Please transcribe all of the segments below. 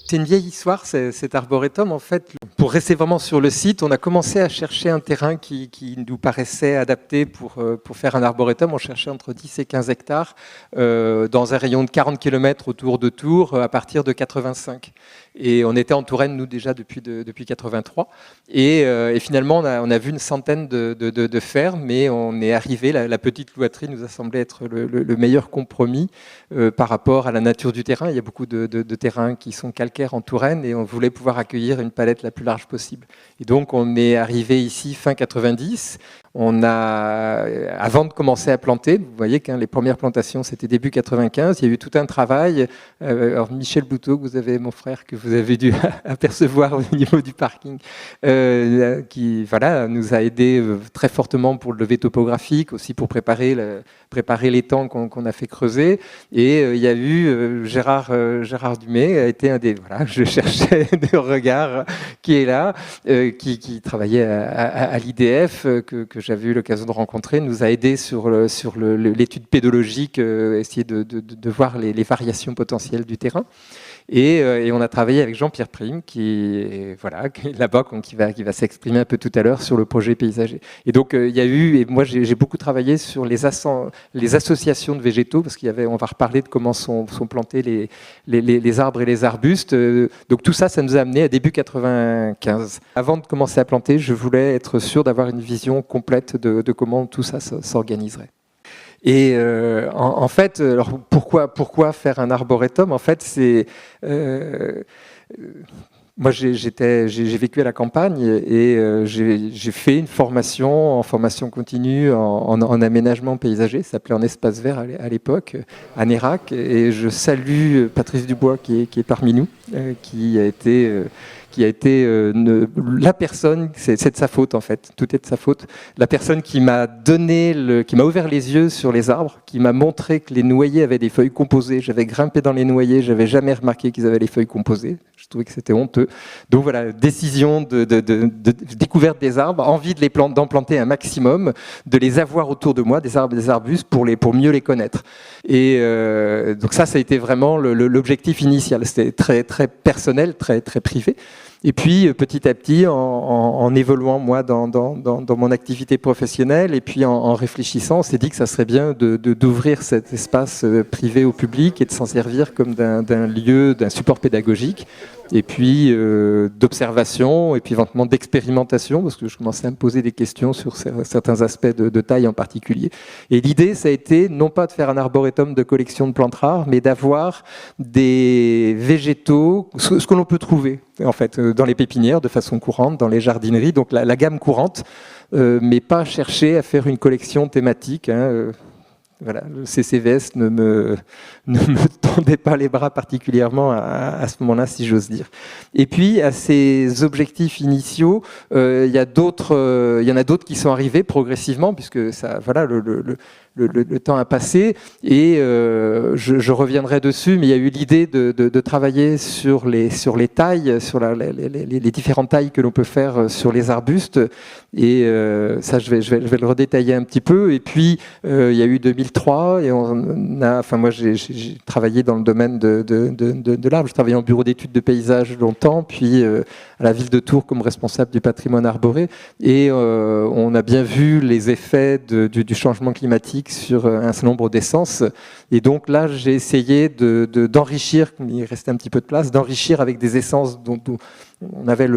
C'est une vieille histoire, cet arboretum. En fait, pour rester vraiment sur le site, on a commencé à chercher un terrain qui nous paraissait adapté pour faire un arboretum. On cherchait entre 10 et 15 hectares dans un rayon de 40 km autour de Tours à partir de 85. Et on était en Touraine, nous, déjà depuis 83. Et finalement, on a vu une centaine de fermes, mais on est arrivé, la petite cloîterie nous a semblé être le meilleur compromis par rapport à la nature du terrain. Il y a beaucoup de terrains qui sont calcaires en Touraine et on voulait pouvoir accueillir une palette la plus large possible. Et donc, on est arrivé ici fin 90. Avant de commencer à planter, vous voyez que les premières plantations, c'était début 95. Il y a eu tout un travail. Alors, Michel Bouteau, mon frère, que vous avez dû apercevoir au niveau du parking, qui nous a aidés très fortement pour le levé topographique, aussi pour préparer l'étang qu'on a fait creuser. Et il y a eu Gérard Dumay, a été un des... je cherchais des regards, qui est là, qui travaillait à l'IDF, que j'avais eu l'occasion de rencontrer, nous a aidé sur l'étude pédologique, essayer de voir les variations potentielles du terrain. Et on a travaillé avec Jean-Pierre Prime, qui est là-bas, qui va s'exprimer un peu tout à l'heure sur le projet paysager. Et donc, il y a eu, et moi j'ai beaucoup travaillé sur les associations de végétaux, parce on va reparler de comment sont plantés les arbres et les arbustes. Donc tout ça nous a amené à début 95. Avant de commencer à planter, je voulais être sûr d'avoir une vision complète de comment tout ça s'organiserait. Et en fait, alors pourquoi faire un arboretum? En fait, c'est moi j'ai vécu à la campagne et j'ai fait une formation en formation continue en aménagement paysager, ça s'appelait en espace vert à l'époque, à Nérac. Et je salue Patrice Dubois qui est parmi nous, qui a été la personne, c'est de sa faute en fait, tout est de sa faute, la personne qui m'a ouvert les yeux sur les arbres, qui m'a montré que les noyers avaient des feuilles composées. J'avais grimpé dans les noyers, j'avais jamais remarqué qu'ils avaient les feuilles composées. Je trouvais que c'était honteux. Donc voilà, décision de découverte des arbres, envie d'en planter un maximum, de les avoir autour de moi, des arbres et des arbustes, pour mieux les connaître. Et donc ça a été vraiment l'objectif initial. C'était très, très personnel, très, très privé. Et puis, petit à petit, en évoluant, moi, dans mon activité professionnelle, et puis en réfléchissant, on s'est dit que ça serait bien d'ouvrir cet espace privé au public et de s'en servir comme d'un lieu, d'un support pédagogique, et puis d'observation, et puis éventuellement d'expérimentation, parce que je commençais à me poser des questions sur certains aspects de taille en particulier. Et l'idée, ça a été, non pas de faire un arboretum de collection de plantes rares, mais d'avoir des végétaux, ce que l'on peut trouver, en fait, dans les pépinières de façon courante, dans les jardineries, donc la gamme courante, mais pas chercher à faire une collection thématique. Voilà, le CCVS ne me tendait pas les bras particulièrement à ce moment-là, si j'ose dire. Et puis, à ces objectifs initiaux, il y en a d'autres qui sont arrivés progressivement, puisque ça, voilà, le temps a passé, et je reviendrai dessus, mais il y a eu l'idée de travailler sur les tailles, sur les différentes tailles que l'on peut faire sur les arbustes, et ça je vais le redétailler un petit peu. Et puis il y a eu 2003, et moi j'ai travaillé dans le domaine de l'arbre. Je travaillais en bureau d'études de paysage longtemps, puis à la ville de Tours comme responsable du patrimoine arboré, et on a bien vu les effets du changement climatique sur un certain nombre d'essences. Et donc là, j'ai essayé d'enrichir, il restait un petit peu de place, d'enrichir avec des essences dont on avait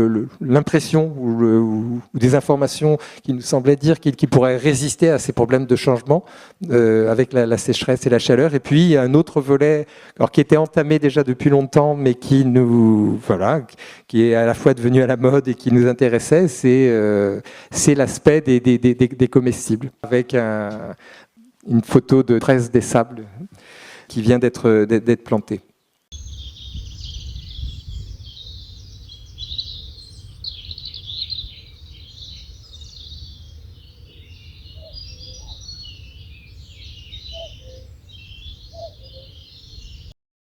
l'impression ou des informations qui nous semblaient dire qu'ils pourraient résister à ces problèmes de changement avec la sécheresse et la chaleur. Et puis, il y a un autre volet qui était entamé déjà depuis longtemps, mais qui est à la fois devenu à la mode et qui nous intéressait, c'est l'aspect des comestibles, avec une photo de 13 des sables qui vient d'être plantée.